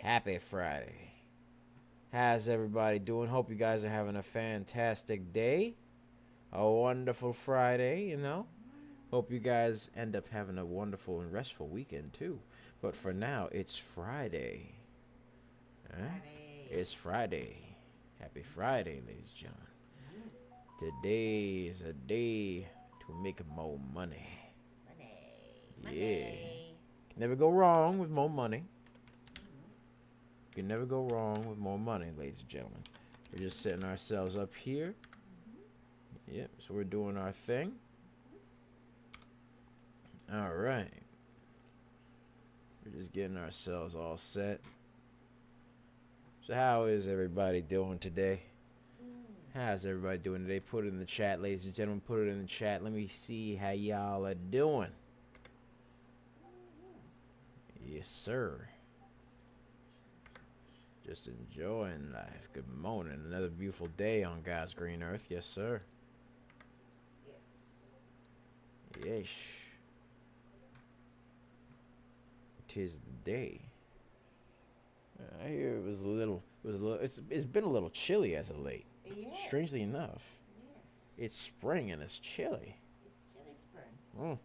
Happy Friday. How's everybody doing? Hope you guys are having a fantastic day. A wonderful Friday, Hope you guys end up having a wonderful and restful weekend too. But for now, it's Friday. Huh? It's Friday. Happy Friday, ladies and gentlemen. Today is a day to make more money. Yeah. Can never go wrong with more money. Can never go wrong with more money, ladies and gentlemen. We're just setting ourselves up here. Yep, so we're doing our thing. All right. We're just getting ourselves all set. So how is everybody doing today? How's everybody doing today? Put it in the chat, ladies and gentlemen. Put it in the chat. Let me see how y'all are doing. Yes, sir. Just enjoying life. Good morning. Another beautiful day on God's green earth. Yes, sir. Yes. 'Tis the day. I hear it's been a little chilly as of late. Yes. Strangely enough. Yes. It's spring and it's chilly. It's chilly spring.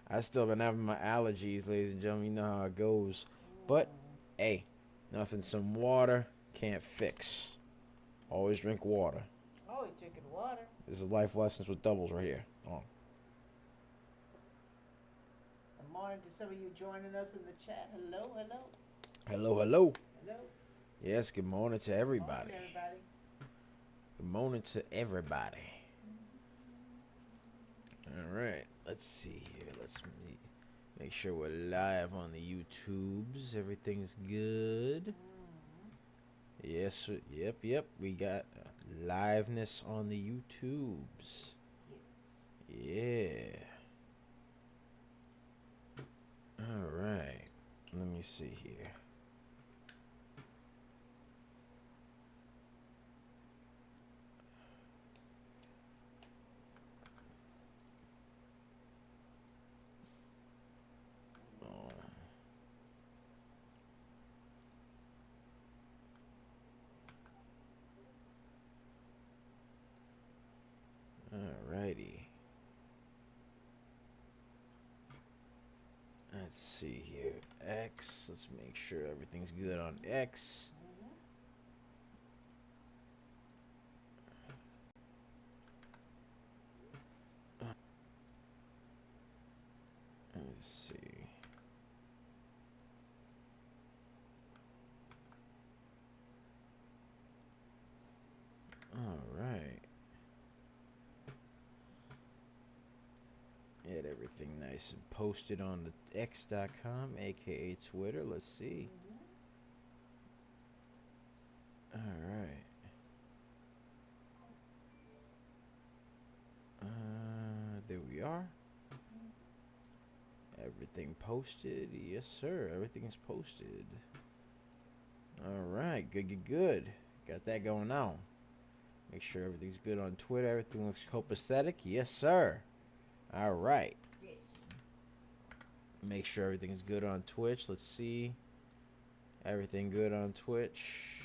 I still been having my allergies, ladies and gentlemen. You know how it goes. But hey, nothing some water can't fix. Always drink water. Always drinking water. This is life lessons with doubles right here. Good morning to some of you joining us in the chat. Hello, hello. Hello, hello. Hello. Yes, good morning to everybody. Good morning, everybody. Good morning to everybody. All right, let's see here. Let's make sure we're live on the YouTubes. Everything's good. Yes, yep. We got liveness on the YouTubes. Yes. Yeah. All right. Let me see here. Alrighty. Let's see here. X. Let's make sure everything's good on X. Let's see. Alright. Get everything nice and posted on the X.com, aka Twitter. Let's see. Alright. There we are. Everything posted. Yes, sir. Everything's posted. Alright. Good. Got that going on. Make sure everything's good on Twitter. Everything looks copacetic. Yes, sir. Alright. Yes. Make sure everything's good on Twitch. Let's see. Everything good on Twitch.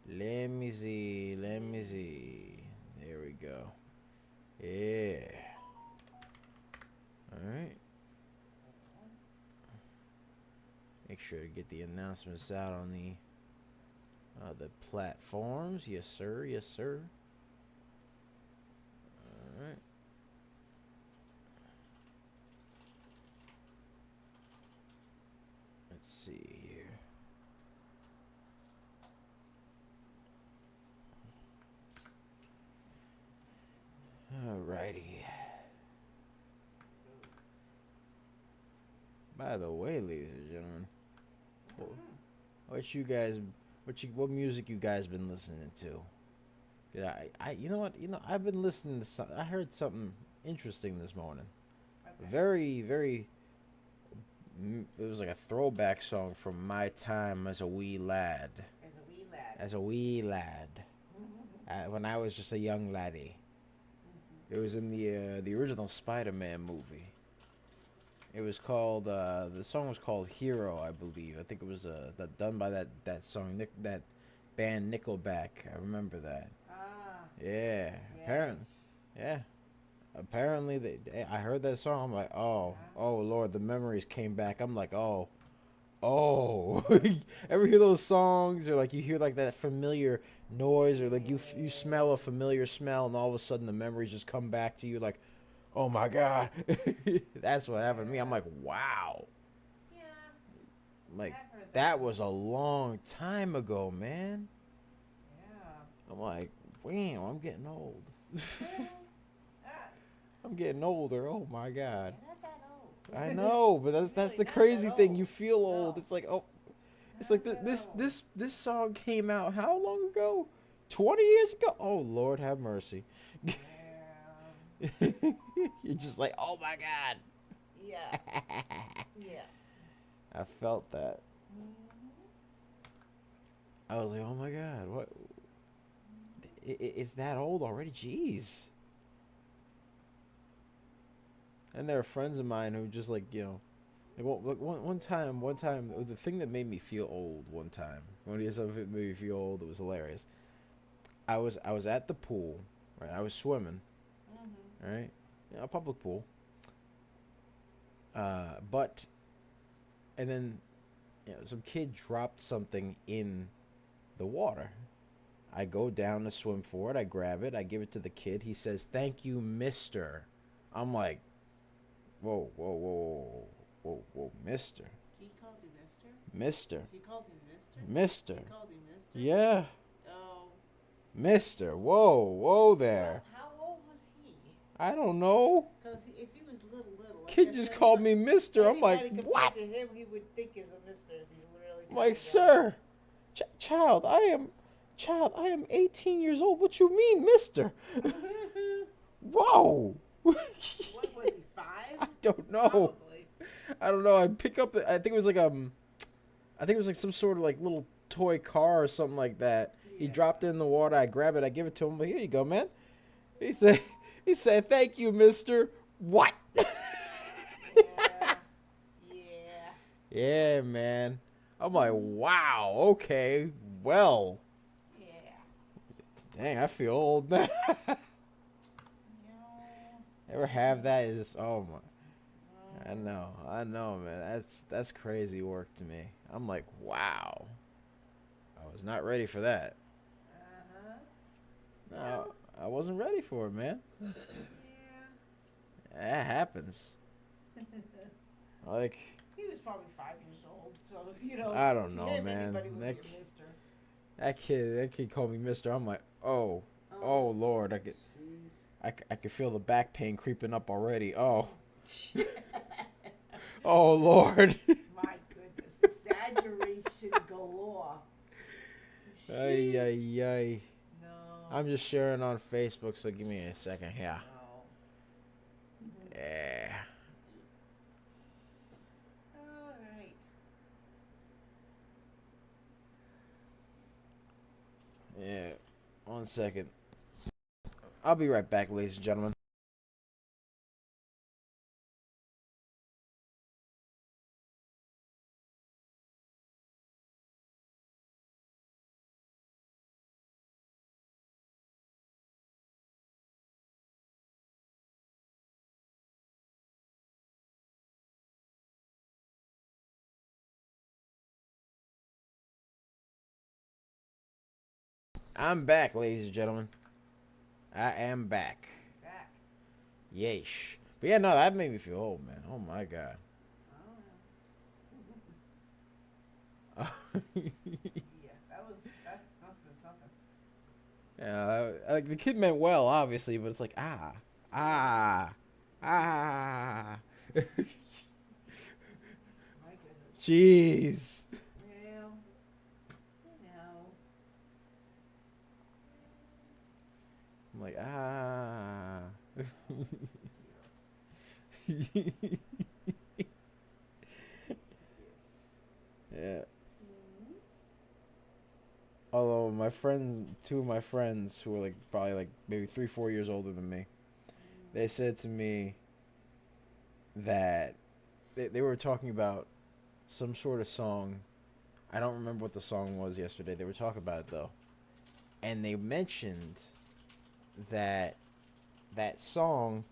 Let me see. There we go. Yeah. Alright. Make sure to get the announcements out on the platforms. Yes, sir. Yes, sir. Alright. Let's see here. Alrighty. By the way, ladies and gentlemen, what music you guys been listening to? You know what? I've been listening to I heard something interesting this morning. Okay. Very. It was like a throwback song from my time as a wee lad. As a wee lad. When I was just a young laddie. It was in the original Spider-Man movie. It was called the song was called Hero, I believe. I think it was done by that song that band Nickelback. I remember that. Ah, Yeah, yeah. apparently. Yeah. Apparently I heard that song. I'm like, "Oh, Uh-huh. oh Lord, the memories came back." I'm like, "Oh, oh." Ever hear those songs or like you hear like that familiar noise or like you smell a familiar smell and all of a sudden the memories just come back to you like, "Oh my God." That's what happened to me. I'm Yeah. like, "Wow." Yeah. Like I've heard that that one. was a long time ago, man. Yeah. I'm like, "Damn, I'm getting old." Ah, I'm getting older. Oh my God. you're not that I old. know, but You're that's really the not that crazy thing. You old. feel old. No, It's like, oh, it's like not that old. this song came out how long ago? 20 years ago? Oh Lord, have mercy. Yeah. You're just like, oh my God. Yeah. Yeah. I felt that. Hmm. I was like, oh my God, what? It's that old already? Jeez. And there are friends of mine who just like, like one time, the thing that made me feel old one time, when he something made me feel old, it was hilarious. I was at the pool, right? I was swimming, Hmm. right? A public pool. But and then some kid dropped something in the water. I go down to swim for it. I grab it. I give it to the kid. He says, "Thank you, Mister." I'm like, whoa, whoa, whoa, whoa, whoa, Mister, He called you Mister? Mister, He called you Mister? He Mister. called you Mister? Yeah, Oh. Mister. Whoa, whoa Well, there. how old was he? I don't know. Because if he was little, like Kid I just said, called me Mister. I'm like, anybody what? compared to him, he would think is a Mister if he's really I'm kind like, of young. sir, child, I am 18 years old. What you mean, Mister? Whoa. What was he, 5? I don't know. Probably. I don't know. I pick up I think it was like I think it was like some sort of like little toy car or something like that. He Yeah. dropped it in the water. I grab it. I give it to him. Here you go, man. He said he said thank you, Mister. What? Yeah. Yeah. Yeah, man. I'm like, wow. Okay. Well, Yeah. dang, I feel old now. No. Ever have that? Is oh my. No. I know, man. That's crazy work to me. I'm like, wow. I was not ready for that. Uh-huh. No, Well, I wasn't ready for it, man. yeah. That happens. Like, He was probably 5 years old, so I don't to know, him man. anybody would be a Mister. That kid called me Mister. I'm like, oh, oh Oh, Lord, jeez. I could feel the back pain creeping up already. Oh, Oh. oh Lord. My goodness, exaggeration galore. Ay Jeez. ay ay. No, I'm just sharing on Facebook, so give me a second here. no. Yeah. All right. Yeah. 1 second. I'll be right back, ladies and gentlemen. I'm back, ladies and gentlemen. I am back. Back. Yeesh. But yeah, no, that made me feel old, man. Oh my god. Oh, Yeah, yeah. That must have been something. like the kid meant well, obviously, but it's like Yeah. ah, ah. My goodness. Jeez. Well, you know. I'm like ah. Oh dear. Yes. Yeah. Mm-hmm. Although two of my friends who were like probably like maybe 3, 4 years older than me, they said to me that they were talking about some sort of song. I don't remember what the song was yesterday. They were talking about it though, and they mentioned that that song.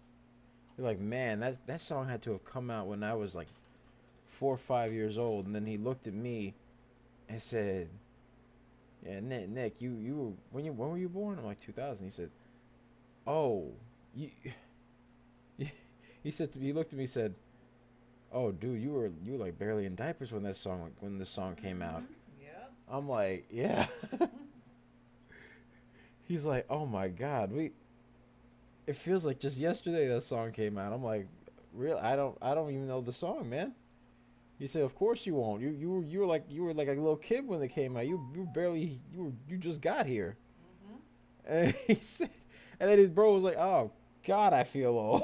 They're like, man, that song had to have come out when I was like 4 or 5 years old. And then he looked at me and said, "Yeah, Nick, you were when were you born?" I'm like 2000. He said, "Oh, you." He said he looked at me and said, "Oh, dude, you were like barely in diapers when this song came out." Yeah. I'm like, "Yeah." He's like, "Oh my God, we." It feels like just yesterday that song came out. I'm like, "Real? I don't even know the song, man." He said, "Of course you won't. You were like a little kid when it came out. You just got here." Mm-hmm. And he said, and then his bro was like, "Oh God, I feel old."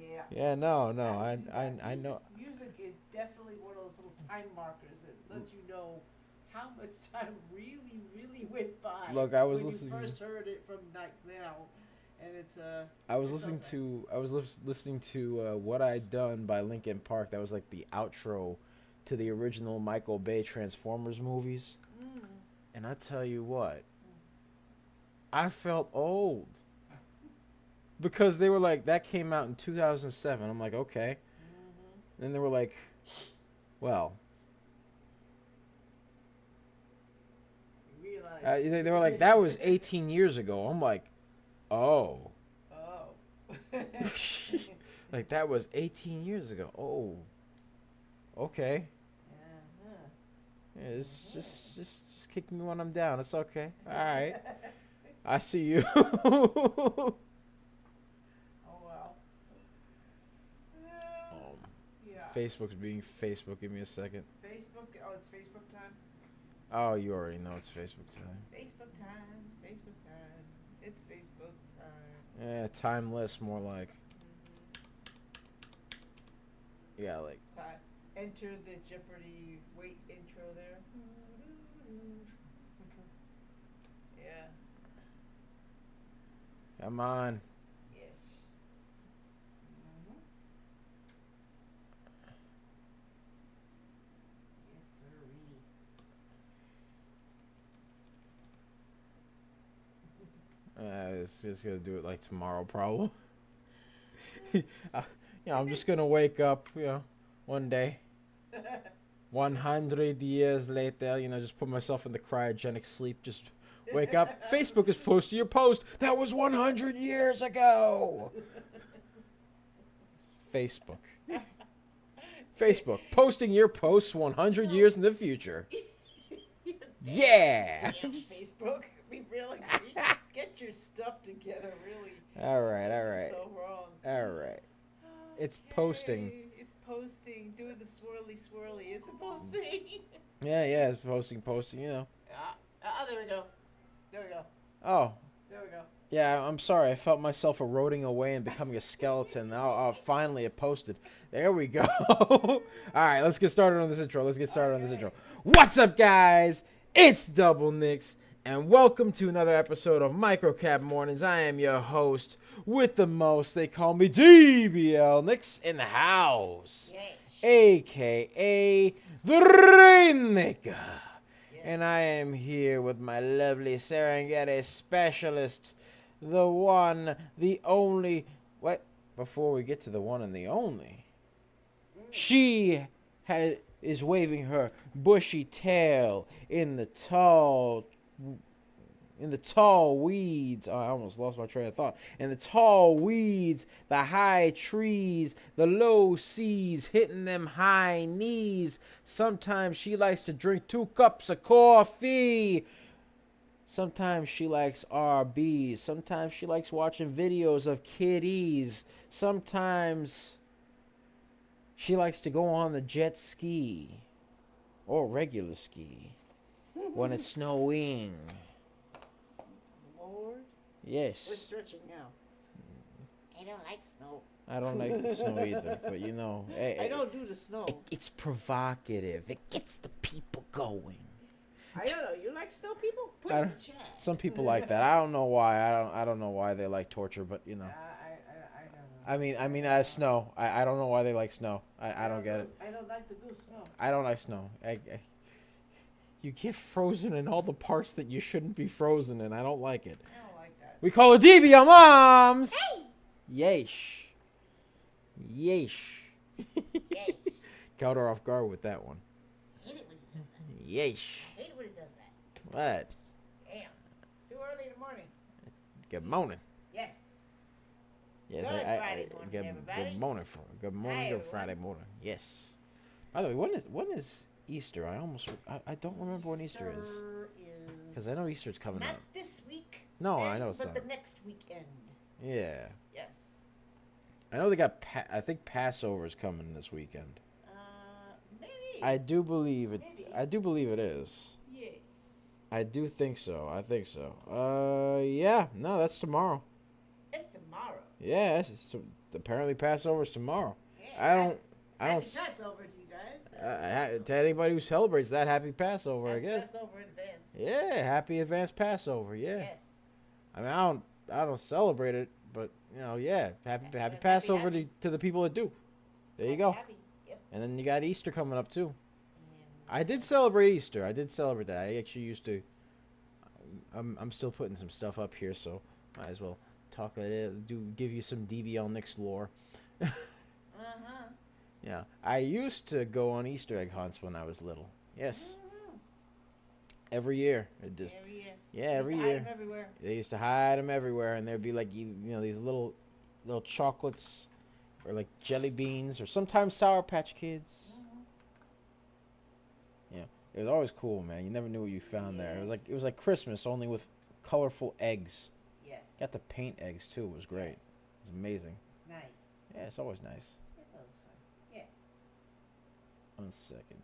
Yeah. Yeah, no, I Music, know. music is definitely one of those little time markers that lets you know how much time really, really went by Look, I was when you listening. first heard it from like now, and I was it's listening something. to. Listening to "What I Done" by Linkin Park. That was like the outro to the original Michael Bay Transformers movies. Mm. And I tell you what, I felt old because they were like that came out in 2007. I'm like, okay. Mm-hmm. Then they were like, well, You realize. they were like that was 18 years ago. I'm like, oh, Oh. like that was 18 years ago. Oh, okay. Uh-huh. Yeah, it's Uh-huh. just kick me when I'm down. It's okay. All right. I see you. Oh well. Uh, um, yeah. Facebook's being Facebook. Give me a second. Facebook. Oh, it's Facebook time. Oh, you already know it's Facebook time. Facebook time. Facebook time. It's Facebook time. Yeah, timeless, more like. Mm-hmm. Yeah, like. Time. Enter the Jeopardy wait intro there. Yeah. Come on. Yes. Mm-hmm. Yes, sirree. It's just gonna do it like tomorrow, probably. I'm just gonna wake up, one day, 100 years later, just put myself in the cryogenic sleep, just wake up. Facebook is posting your post. That was 100 years ago. Facebook. Facebook posting your posts 100 years in the future. Yeah. Damn Facebook. We really get your stuff together, really. All right. This is so wrong. All right. It's posting. It's posting. Doing the swirly swirly. It's posting. Yeah, it's posting. There we go. There we go. Oh, There we go. yeah, I'm sorry. I felt myself eroding away and becoming a skeleton. Now, finally, it posted. There we go. All right, let's get started on this intro. What's up, guys? It's Double Nicks, and welcome to another episode of Microcap Mornings. I am your host with the most. They call me DBL Nicks in the house, Yes. a.k.a. the Rainmaker. Yes. And I am here with my lovely Serengeti specialist, the one, the only. What? Before we get to the one and the only, she is waving her bushy tail in the tall weeds. Oh, I almost lost my train of thought. In the tall weeds, the high trees, the low seas, hitting them high knees. Sometimes she likes to drink 2 cups of coffee. Sometimes she likes RBs. Sometimes she likes watching videos of kitties. Sometimes she likes to go on the jet ski or regular ski when it's snowing. Lord. Yes. We're stretching now. I don't like snow. I don't like the snow either, but I don't do the snow. it's provocative. It gets the people going. I don't know. You like snow people? Put I in the don't- chat. Some people like that. I don't know why. I don't know why they like torture, but I don't know. Snow. I don't know why they like snow. I don't get it. I don't like to do snow. I don't like snow. You get frozen in all the parts that you shouldn't be frozen in. I don't like it. I don't like that. We call it DB moms. Yeesh. Yeesh. Yes. Caught her off guard with that one. I hate it when he does that. Yeesh. I hate it when he does that. What? Damn. Too early in the morning. Good morning. Yes. Yes, Good Friday morning, good, everybody. good morning. Good morning. Hi, Good everyone. Friday morning. Yes. By the way, when is Easter? I don't remember when Easter is. Because I know Easter's coming not up. this week. No, I know it's but not. the next weekend. Yeah. Yes. I know they got. I think Passover's coming this weekend. Maybe. I do believe it. Maybe. I do believe it is. Yes. I do think so. I think so. Yeah. No, that's tomorrow. It's tomorrow. Yeah. Apparently Passover's tomorrow. Yeah. I don't. Happy Passover to you guys. To anybody who celebrates that, happy Passover, I Happy guess. Passover in advance. Yeah, happy advanced Passover. Yeah. Yes. I mean, I don't celebrate it, but yeah, happy Passover happy. to the people that do. There you go. Happy. Yep. And then you got Easter coming up too. And, I did celebrate Easter. I did celebrate that. I actually used to. I'm still putting some stuff up here, so might as well give you some DBL Nick's lore. Uh-huh. Yeah, I used to go on Easter egg hunts when I was little. Yes, every year. Every year. Yeah, every Hide year. 'em everywhere. They used to hide them everywhere, and there'd be like these little chocolates, or like jelly beans, or sometimes Sour Patch Kids. Yeah, it was always cool, man. You never knew what you found there. It was like Christmas, only with colorful eggs. Yes. Got to paint eggs too. It was great. Yes. It was amazing. It's nice. Yeah, it's always nice. It's always fun. Yeah. 1 second.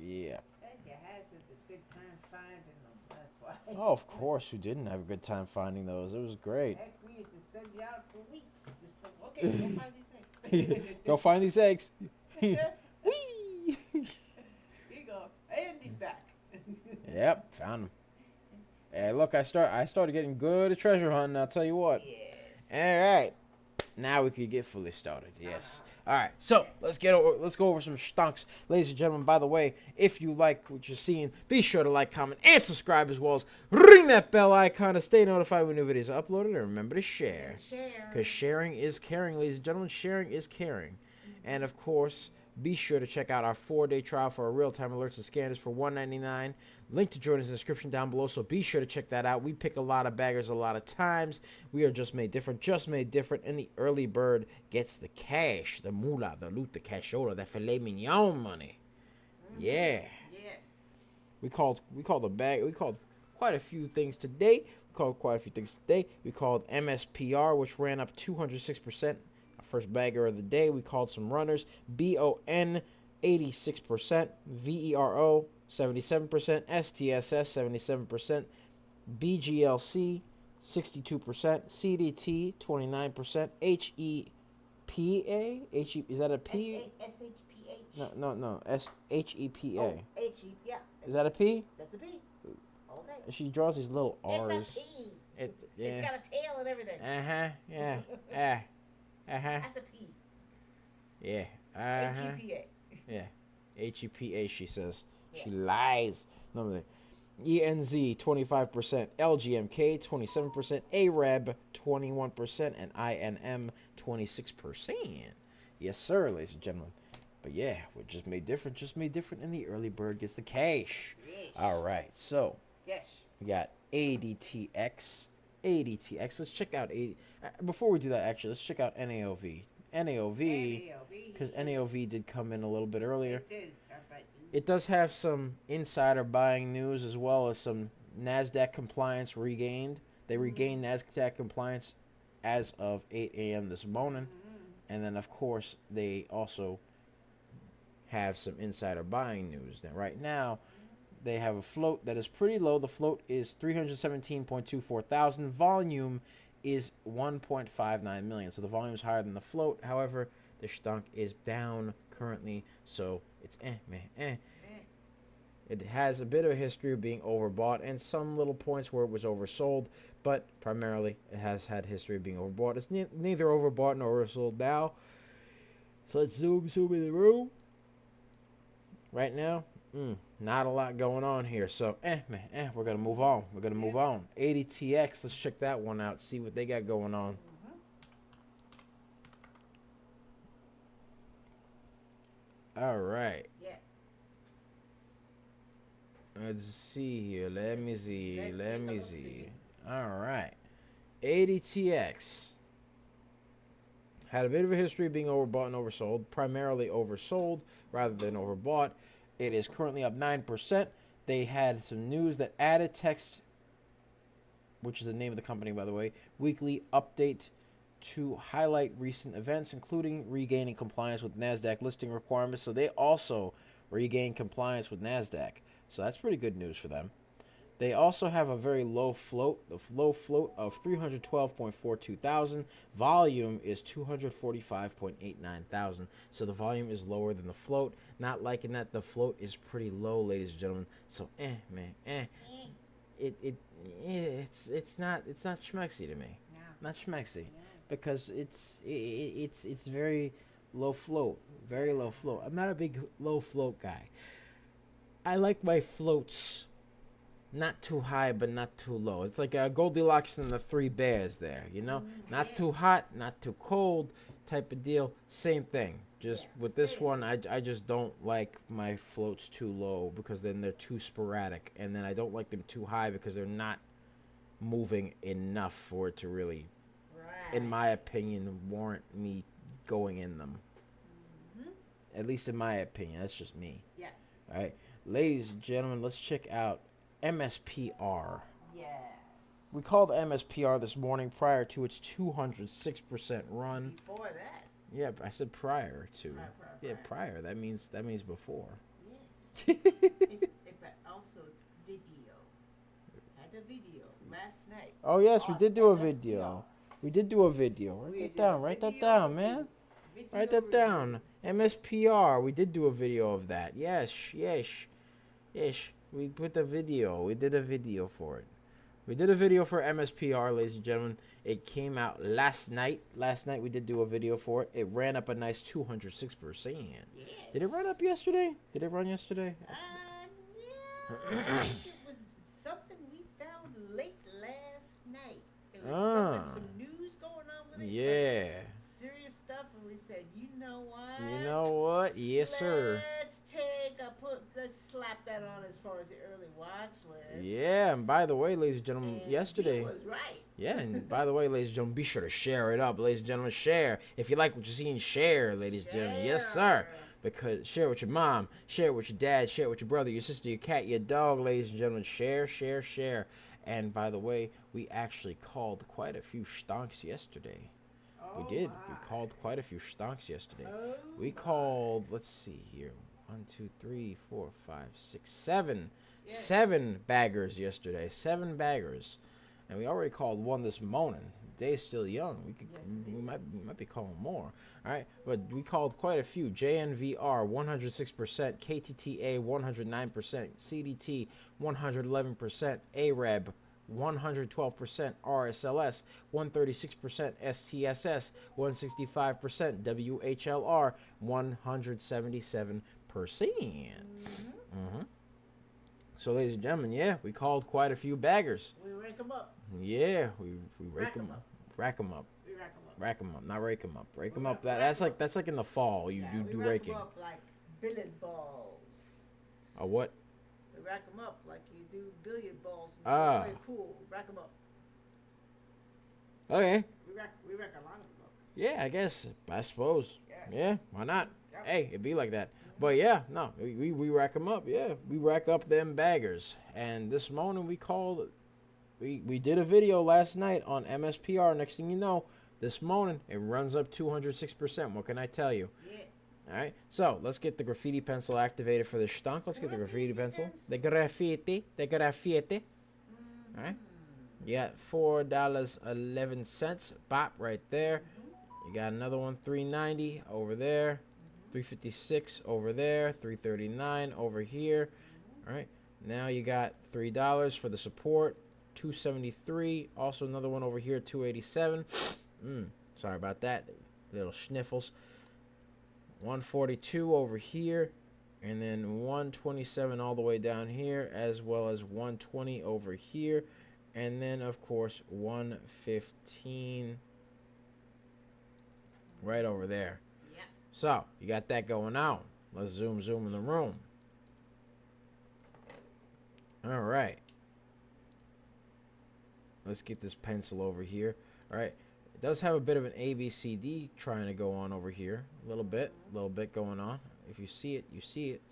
Yeah. Guys, you had such a good time finding them. That's why. Oh, of course. Who didn't have a good time finding those? It was great. Heck, we used to send you out for weeks. Just so, okay, go find these things. Go find these eggs. Here Whee! you go. And he's back. Yep, found them. Hey, look, I started getting good at treasure hunting. I'll tell you what. Yes. All right, now we can get fully started. Yes. All right, so let's go over some stonks, ladies and gentlemen. By the way, if you like what you're seeing, be sure to like, comment, and subscribe, as well as ring that bell icon to stay notified when new videos are uploaded. And remember to share, because sharing is caring, ladies and gentlemen. Sharing is caring. And of course, be sure to check out our 4-day trial for our real-time alerts and scanners for $1.99. Link to join us in the description down below, so be sure to check that out. We pick a lot of baggers a lot of times. We are just made different, and the early bird gets the cash, the moolah, the loot, the cashola, the filet mignon money. Yeah. Yes. We called quite a few things today. We called MSPR, which ran up 206%. First bagger of the day. We called some runners. BON 86%, VERO 77%, STSS 77%, BGLC 62%, CDT 29%, HEPA is that a P? SHPH. No. HEPA. Oh, HE, yeah. Is that a P? That's a P. Okay. She draws these little R's. It's a P. Yeah. It's got a tail and everything. Yeah. That's a P. Yeah. HEPA. Yeah. HEPA, she says. Yeah. She lies. No, ENZ 25%, LGMK 27%, ARAB 21%, and INM 26%. Yes, sir, ladies and gentlemen. But yeah, we're just made different, and the early bird gets the cash. Yes. All right, so Yes. we got ADTX. Let's check out before we do that, actually, let's check out NAOV. Because NAOV did come in a little bit earlier. It did. It does have some insider buying news, as well as some NASDAQ compliance regained. They regained NASDAQ compliance as of 8 a.m. this morning. And then, of course, they also have some insider buying news. Now, right now, they have a float that is pretty low. The float is 317.24 thousand. Volume is 1.59 million. So the volume is higher than the float. However, the stunk is down currently, so it's It has a bit of a history of being overbought and some little points where it was oversold, but primarily it has had history of being overbought. It's neither overbought nor oversold now. So let's zoom in the room. Right now, not a lot going on here. So, man, we're going to move on. We're going to move on. 80TX, let's check that one out, see what they got going on. All right. Yeah. Let's see here. Let me see. All right. 80TX had a bit of a history of being overbought and oversold, primarily oversold rather than overbought. It is currently up 9%. They had some news that Added Text, which is the name of the company, by the way, weekly update to highlight recent events, including regaining compliance with NASDAQ listing requirements. So they also regained compliance with NASDAQ. So that's pretty good news for them. They also have a very low float, of 312.42 thousand. Volume is 245.89 thousand. So the volume is lower than the float. Not liking that. The float is pretty low, ladies and gentlemen. So it's not schmexy to me. No. Not schmexy. No. Because it's very low float. Very low float. I'm not a big low float guy. I like my floats not too high, but not too low. It's like a Goldilocks and the Three Bears there, you know? Not too hot, not too cold type of deal. Same thing. Just with this one, I just don't like my floats too low because then they're too sporadic. And then I don't like them too high because they're not moving enough for it to really, in my opinion, warrant me going in them. At least in my opinion. That's just me. Yeah. All right. Ladies and gentlemen, let's check out MSPR. Yes. We called MSPR this morning prior to its 206% run. Before that. Yeah, I said prior to. Prior. Yeah, prior. That means before. Yes. But also video. Had a video last night. Oh yes, we did do a MSPR. video. We did do a video. Write that down. Write that down, man. Write that down. MSPR. We did do a video of that. Yes. We put the video. We did a video for it. We did a video for MSPR, ladies and gentlemen. It came out last night. Last night we did do a video for it. It ran up a nice 206%. Yes. Did it run up yesterday? Did it run yesterday? Yeah. I think it was something we found late last night. It was some news going on with it. Yeah. Serious stuff, and we said, you know what? You know what? Yes, sir. Let's slap that on as far as the early watch list. Yeah, and by the way, ladies and gentlemen, And yesterday. he was right. Yeah, and by the way, ladies and gentlemen, be sure to share it up, ladies and gentlemen. Share. If you like what you're seeing, share, ladies and gentlemen. Yes, sir. Because share with your mom, share with your dad, share with your brother, your sister, your cat, your dog, ladies and gentlemen. Share. And by the way, we actually called quite a few stonks yesterday. We did. We called quite a few stonks yesterday. We called, let's see here. 1, 2, 3, 4, 5, 6, 7. Yes. 7 baggers yesterday. 7 baggers. And we already called one this morning. The day's still young. We might be calling more. All right. But we called quite a few. JNVR 106%, KTTA 109%, CDT 111%, ARAB 112%, RSLS 136%, STSS 165%, WHLR 177%. So, ladies and gentlemen, yeah, we called quite a few baggers. We rank them up. Yeah, we rake them up. Rack them up. We rack them up. Rack them up, not rake them up. Rake them up. That's like in the fall. You do we raking. rack them up like billiard balls. A what? We rack them up like you do billiard balls. Ah. Play pool. Rack them up. Okay. We rack a lot of them up. Yeah, I suppose. Yeah, why not? Yeah. Hey, it'd be like that. But yeah, no, we rack them up. Yeah, we rack up them baggers. And this morning we called, we did a video last night on MSPR. Next thing you know, this morning it runs up 206%. What can I tell you? Yes. All right, so let's get the graffiti pencil activated for the stunk. Let's get the graffiti pencil. The graffiti. All right. You got $4.11. Bop right there. You got another one, $3.90 over there. $3.56 over there. $3.39 over here. All right. Now you got $3 for the support. 273. Also another one over here. 287. Sorry about that. Little sniffles. 142 over here. And then 127 all the way down here, as well as 120 over here. And then, of course, 115 right over there. Yeah. So, you got that going on. Let's zoom in the room. All right. Let's get this pencil over here. All right. It does have a bit of an ABCD trying to go on over here. A little bit going on. If you see it, you see it.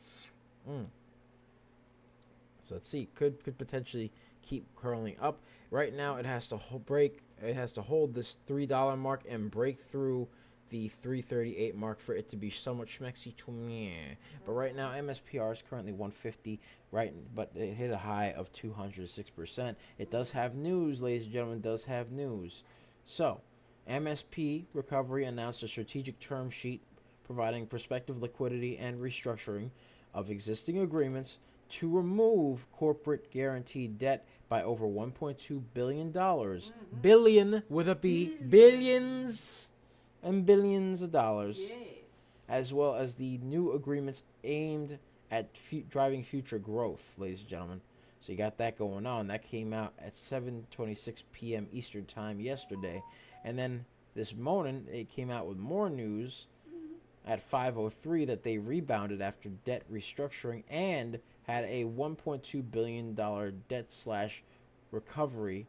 So let's see. Could potentially keep curling up. Right now, it has to break. It has to hold this $3 mark and break through the 338 mark for it to be somewhat schmexy to me. But right now, MSPR is currently 150, right? But it hit a high of 206%. It does have news, ladies and gentlemen. Does have news. So, MSP Recovery announced a strategic term sheet providing prospective liquidity and restructuring of existing agreements to remove corporate guaranteed debt by over $1.2 billion. Billion with a B. Billions and billions of dollars. Yes. As well as the new agreements aimed at driving future growth, ladies and gentlemen. So you got that going on. That came out at 7:26 p.m. Eastern Time yesterday. And then this morning, it came out with more news at 5:03 that they rebounded after debt restructuring and had a $1.2 billion debt slash recovery,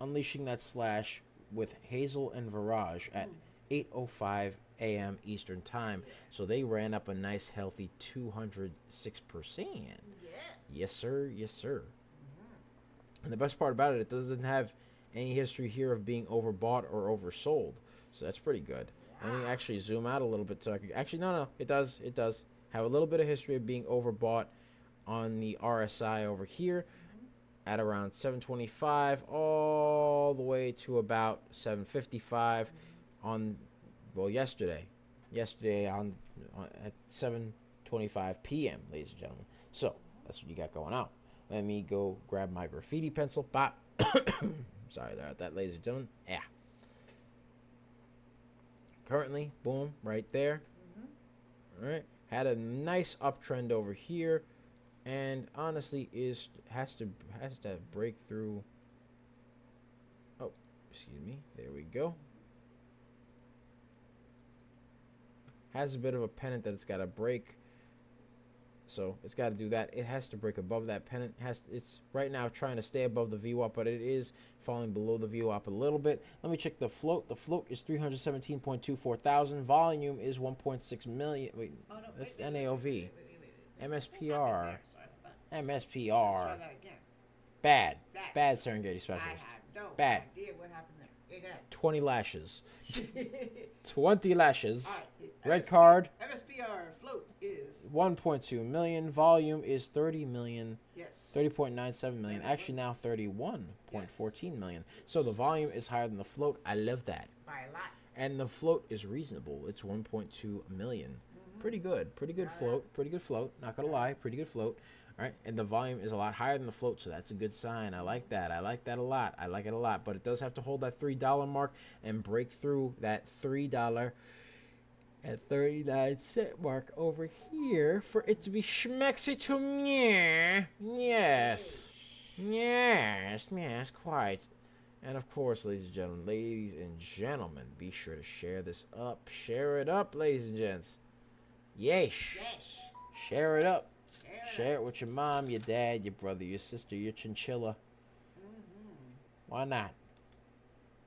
unleashing that slash with Hazel and Virage at 8:05 a.m. Eastern Time. So they ran up a nice healthy 206%. Yes, sir. Yes, sir. And the best part about it, it doesn't have any history here of being overbought or oversold. So that's pretty good. Let me actually zoom out a little bit so I can... Actually, no. It does have a little bit of history of being overbought on the RSI over here at around 725 all the way to about 755 on... Well, yesterday on at 7:25 p.m., ladies and gentlemen. So that's what you got going on. Let me go grab my graffiti pencil. Bop. Sorry about that, ladies and gentlemen. Yeah. Currently, boom, right there. All right. Had a nice uptrend over here, and honestly has to break through. Oh, excuse me. There we go. Has a bit of a pennant that it's got to break. So it's got to do that. It has to break above that pennant. It's right now trying to stay above the VWAP, but it is falling below the VWAP a little bit. Let me check the float. The float is 317.24 thousand. Volume is 1.6 million. Wait, that's NAOV. MSPR. MSPR. Bad. Bad Serengeti Specialist. Bad. 20 lashes. 20 lashes. Red card. MSPR float is 1.2 million. Volume is 30 million. yes. 30.97 million. Actually now 31.14 million. So the volume is higher than the float. I love that. By a lot. And the float is reasonable. It's 1.2 million. Pretty good. Pretty good float. Pretty good float. Not gonna lie. Pretty good float. All right, and the volume is a lot higher than the float, so that's a good sign. I like that. I like that a lot. I like it a lot. But it does have to hold that $3 mark and break through that $3 and 39-cent mark over here for it to be schmexy to me. Yes. Yes, quite. And of course, ladies and gentlemen, be sure to share this up. Share it up, ladies and gents. Yes. Share it up. Share it with your mom, your dad, your brother, your sister, your chinchilla. Why not?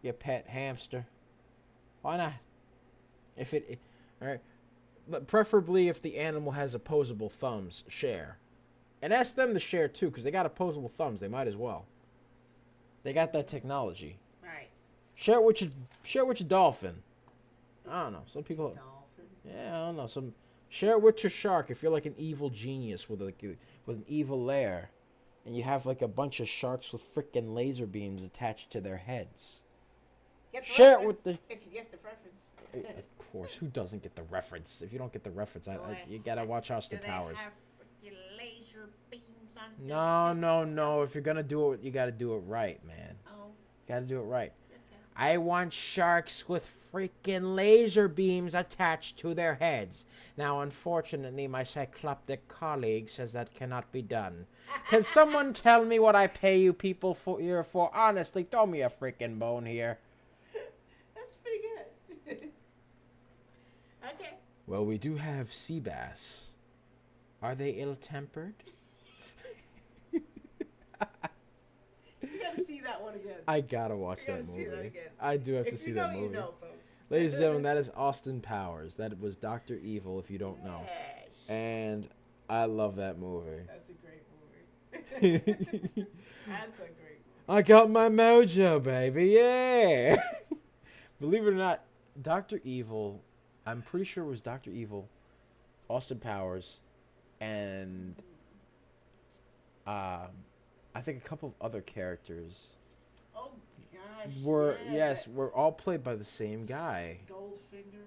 Your pet hamster. Why not? All right. But preferably if the animal has opposable thumbs, share. And ask them to share too, because they got opposable thumbs. They might as well. They got that technology. Right. Share it with your dolphin. I don't know. Some people. Dolphin. Yeah, I don't know. Share it with your shark if you're like an evil genius with an evil lair, and you have like a bunch of sharks with frickin' laser beams attached to their heads. Share it with the. If you get the reference. Of course, who doesn't get the reference? If you don't get the reference, you gotta watch Austin Powers. Do they have laser laser beams on No, buildings no, and no. stuff? If you're gonna do it, you gotta do it right, man. Oh, Gotta do it right. okay. I want sharks with freaking laser beams attached to their heads. Now, unfortunately, my cycloptic colleague says that cannot be done. Can someone tell me what I pay you people for here for? Honestly, throw me a freaking bone here. That's pretty good. Okay. Well, we do have sea bass. Are they ill-tempered? You gotta see that one again. I gotta watch You that gotta see movie. that again. I do have to If see you that know, movie. you know, folks. Ladies and gentlemen, that is Austin Powers. That was Dr. Evil, if you don't know. Yes. And I love that movie. That's a great movie. That's a great movie. I got my mojo, baby. Yeah. Believe it or not, Dr. Evil, I'm pretty sure it was Dr. Evil, Austin Powers, and I think a couple of other characters Oh gosh. were yeah, were all played by the same guy. Goldfinger.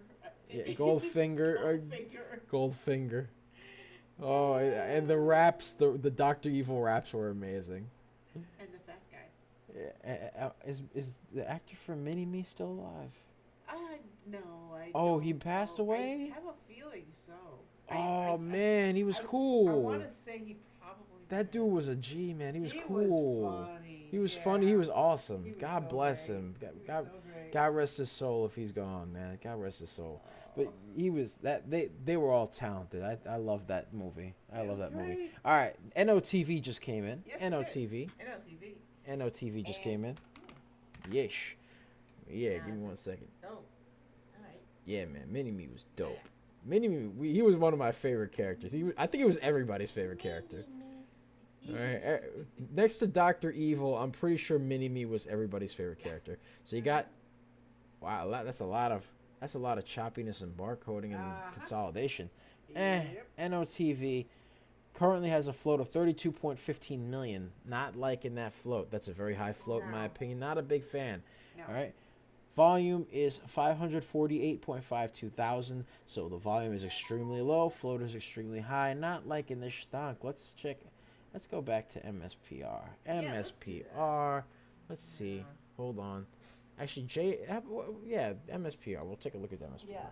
Yeah, Goldfinger. Goldfinger. Goldfinger. Oh, and the raps, the Dr. Evil raps were amazing. And the fat guy. Yeah, is the actor from Mini Me still alive? No, I. Oh, don't he passed know. away? I have a feeling so. Oh man, he was I cool. want to say he probably. That dude was a G, man. He was He cool. Was funny. He was yeah. funny. He was awesome. He was God so bless great. him. He was God, so great. God rest his soul if he's gone, man. God rest his soul. But Aw. he was that they were all talented. I love that movie. I love that movie. Great. All right, NOTV just came in. Yes, it did. NOTV. NLTV. NOTV just And- came in. Yesh. Yeah, give me Nah, 1 second. Oh. All right. Yeah, man, Mini Me was dope. Mini Me, he was one of my favorite characters. I think he was everybody's favorite character. All right, next to Dr. Evil, I'm pretty sure Mini Me was everybody's favorite character. So you got, wow, that's a lot of choppiness and barcoding and consolidation. Yep. NOTV currently has a float of 32.15 million. Not liking that float. That's a very high float in my No. opinion. Not a big fan. No. All right. Volume is 548.52 thousand. So the volume is extremely low. Float is extremely high. Not liking this stonk. Let's check. Let's go back to MSPR. let's do that. MSPR. Let's see. Yeah. Hold on. Actually, yeah, MSPR. We'll take a look at MSPR. Yeah.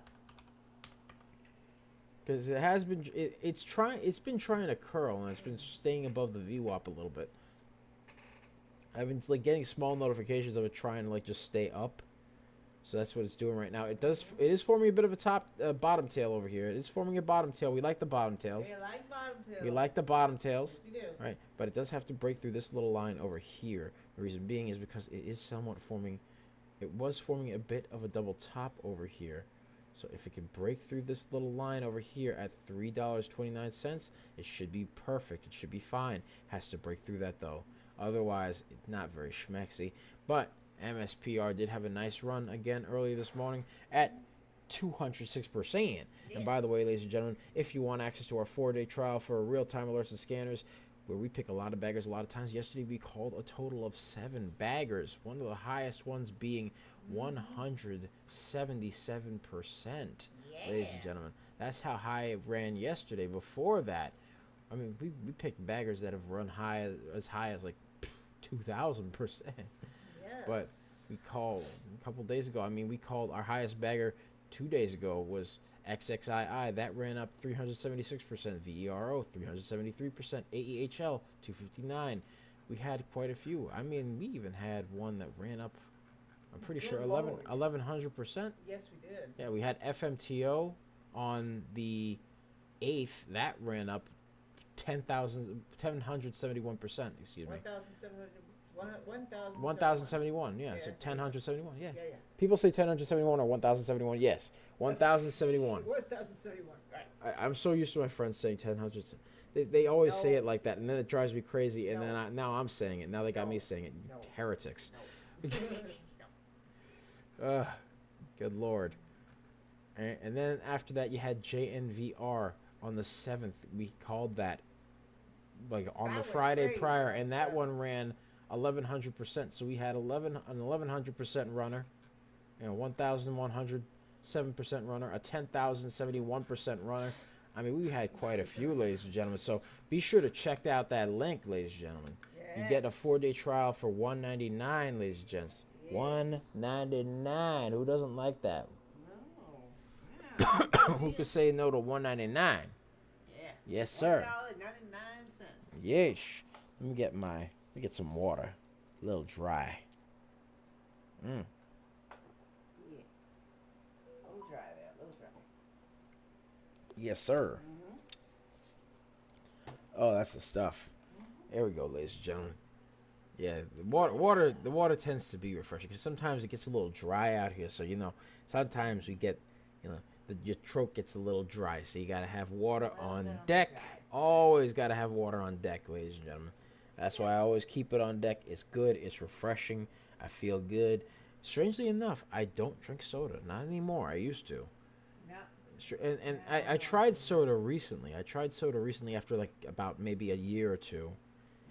Because it has been, it's been trying to curl and it's been staying above the VWAP a little bit. I've been like getting small notifications of it trying to like just stay up. So that's what it's doing right now. It is forming a bit of a bottom tail over here. It is forming a bottom tail. We like the bottom tails. We like bottom tails. We like the bottom tails. Yes, we do. Right, but it does have to break through this little line over here. The reason being is because it is somewhat forming, it was forming a bit of a double top over here. So if it can break through this little line over here at $3.29, it should be perfect. It should be fine. Has to break through that though. Otherwise, it's not very schmexy. But MSPR did have a nice run again earlier this morning at 206%. Yes. And by the way, ladies and gentlemen, if you want access to our 4-day trial for real-time alerts and scanners, where we pick a lot of baggers a lot of times, yesterday we called a total of 7 baggers, one of the highest ones being 177%. Ladies and gentlemen, that's how high it ran yesterday. Before that, I mean, we picked baggers that have run as high as like 2,000%. Yes. But we called a couple days ago. I mean, we called our highest bagger 2 days ago was XXII. That ran up 376%. VERO 373%. AEHL 259. We had quite a few. I mean, we even had one that ran up, I'm pretty Good sure, Lord. 1100%. Yes, we did. Yeah, we had FMTO on the 8th. That ran up 1,171%. Excuse me. 1,071. Yeah, so 1,071. Yeah. Yeah. People say 1,071 or 1,071. Yes, 1,071. 1,071. Right. I'm so used to my friends saying 1,000. They always say No. it like that, and then it drives me crazy. And No. then now I'm saying it. Now they got No. me saying it. No. Heretics. No. Good lord. And then after that, you had JNVR on the 7th. We called that like on That the was Friday crazy. prior, and that one ran 1,100%. So we had an 1,100% runner, 1,107% runner, a 10,071% runner, I mean, we had quite a few, ladies and gentlemen. So be sure to check out that link, ladies and gentlemen. You get a Yes. 4-day trial for $199, ladies and gents. Yes. $199. Who doesn't like that? No. Wow. Good Who deal. could say no to $199? Yeah. Yes, One sir. dollar 99 cents. Yeesh. Let me get some water. A little dry. Mm. Yes. A little dry there. A little dry. Yes, sir. Mm-hmm. Oh, that's the stuff. Mm-hmm. There we go, ladies and gentlemen. Yeah, the water tends to be refreshing because sometimes it gets a little dry out here. So sometimes we get, your throat gets a little dry. So you gotta have water A little on bit on the deck. dry side. Always gotta have water on deck, ladies and gentlemen. That's why I always keep it on deck. It's good. It's refreshing. I feel good. Strangely enough, I don't drink soda. Not anymore. I used to. No. And I tried soda recently. I tried soda recently after like about maybe a year or two.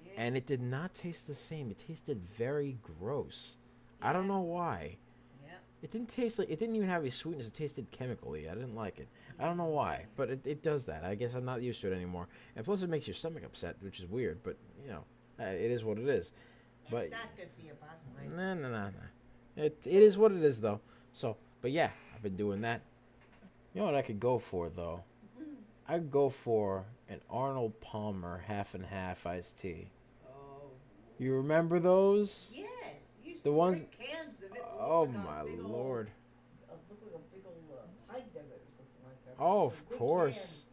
Yeah. And it did not taste the same. It tasted very gross. I don't Yeah. know why. Yeah. It didn't taste like, it didn't even have a sweetness. It tasted chemically. I didn't like it. I don't know why, but it does that. I guess I'm not used to it anymore. And plus, it makes your stomach upset, which is weird. But it is what it is. But It's not good for your body. nah. It is what it is though. So, but yeah, I've been doing that. You know what I could go for though? I could go for an Arnold Palmer half and half iced tea. Oh. You remember those? Yes. You used The to ones. drink cans of it. Oh Look like my a big lord. Look like a big old pie desert or something like that. Oh, The of big course. cans.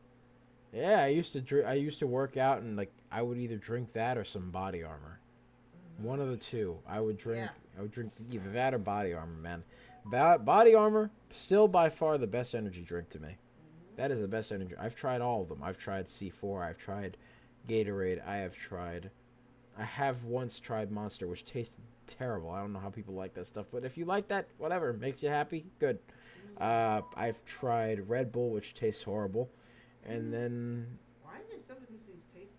Yeah, I used to drink. I used to work out and like I would either drink that or some Body Armor. One of the two. I would drink. Yeah. I would drink either that or Body Armor, man. Body Armor still by far the best energy drink to me. That is the best energy. I've tried all of them. I've tried C4. I've tried Gatorade. I have once tried Monster, which tasted terrible. I don't know how people like that stuff, but if you like that, whatever makes you happy, good. I've tried Red Bull, which tastes horrible, and then Why do some of these things taste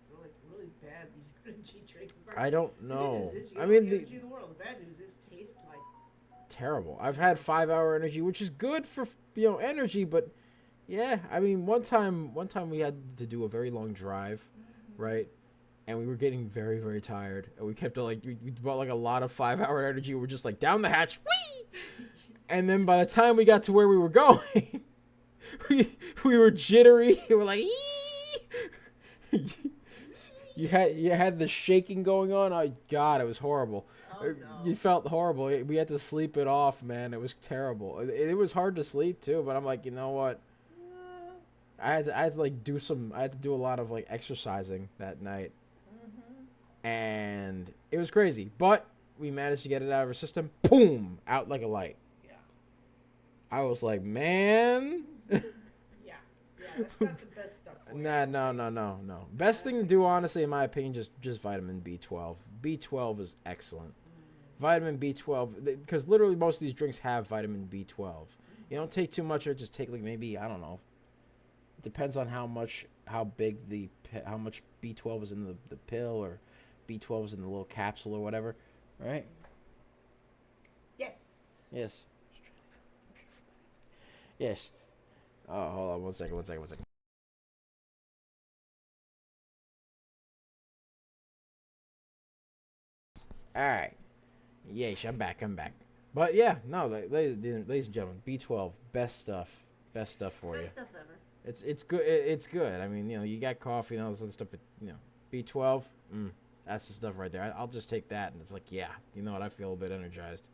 really bad? These energy drinks. Like, I don't the know. good news is you I have mean, the the energy in the world. The bad news is taste like. terrible. I've had 5 hour energy, which is good for energy, but yeah, I mean, one time we had to do a very long drive, right? And we were getting very, very tired, and we kept like we bought like a lot of 5 hour energy. We're just like down the hatch, whee! And then by the time we got to where we were going, we were jittery. We were like, ee! you had the shaking going on. Oh God, it was horrible. Oh no. You felt horrible. We had to sleep it off, man. It was terrible. It was hard to sleep too, but I'm like, you know what? I had to do a lot of like exercising that night, and it was crazy. But we managed to get it out of our system. Boom, out like a light. Yeah. I was like, man. Yeah. Yeah. That's not the best stuff. For you. No. Best thing to do, honestly, in my opinion, just vitamin B12. B12 is excellent. Vitamin B12, because literally most of these drinks have vitamin B12. You don't take too much of it. Just take like maybe, I don't know. It depends on how much B12 is in the pill, or B12 is in the little capsule or whatever, right? Yes. Yes. Yes. Oh, hold on 1 second. All right. Yes, I'm back. But yeah, no, ladies and gentlemen, B12, best stuff for you. Best stuff ever. It's good. It's good. I mean, you got coffee and all this other stuff, but B12, that's the stuff right there. I'll just take that, and it's like, yeah, you know what? I feel a bit energized.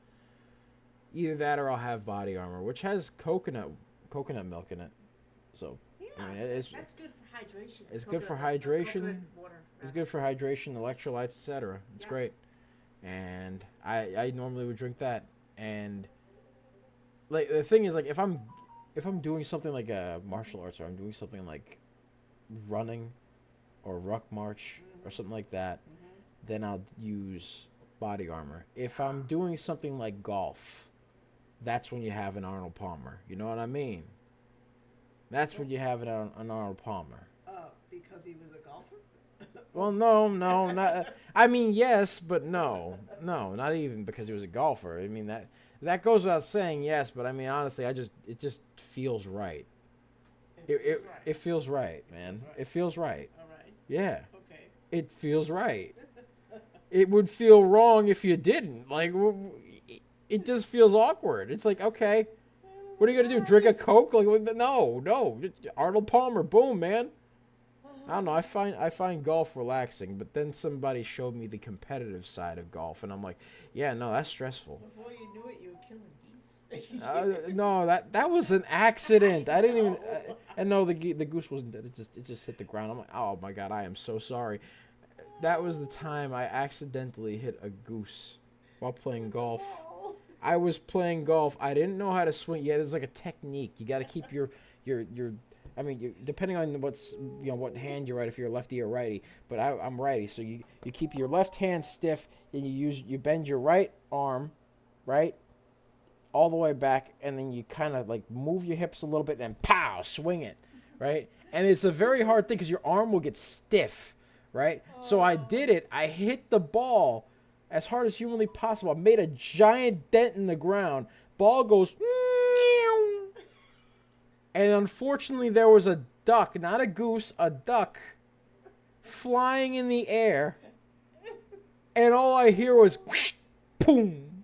Either that, or I'll have Body Armor, which has coconut milk in it. So, Yeah. I mean, That's good for hydration. it's good for Coconut- hydration. coconut water, It's good for hydration, electrolytes, etc. It's Yeah. great. And I normally would drink that. And like the thing is, like if I'm doing something like a martial arts, or I'm doing something like running or ruck march or something like that, then I'll use Body Armor. If I'm doing something like golf, that's when you have an Arnold Palmer. You know what I mean? That's when you have an Arnold Palmer. Because he was a golfer? Well, no, not. I mean, yes, but no, not even because he was a golfer. I mean that goes without saying. Yes, but I mean honestly, it just feels right. Yeah. It feels right, man. It feels right. All right. Yeah, Okay. it feels right. It would feel wrong if you didn't. Like, it just feels awkward. It's like, okay, what are you gonna do? Drink a Coke? Like, no, no. Arnold Palmer, boom, man. I don't know. I find golf relaxing, but then somebody showed me the competitive side of golf, and I'm like, yeah, no, that's stressful. Before you knew it, you were killing geese. No, that was an accident. I didn't even. And no, the goose wasn't dead. It just hit the ground. I'm like, oh my god, I am so sorry. That was the time I accidentally hit a goose while playing golf. I was playing golf. I didn't know how to swing. Yeah, there's like a technique. You got to keep your. I mean, depending on what hand you're right, if you're lefty or righty. But I'm righty, so you keep your left hand stiff and you bend your right arm, right, all the way back, and then you kind of like move your hips a little bit and pow, swing it, right. And it's a very hard thing because your arm will get stiff, right. So I did it. I hit the ball as hard as humanly possible. I made a giant dent in the ground. Ball goes, and unfortunately there was a duck, not a goose, a duck, flying in the air. And all I hear was, boom.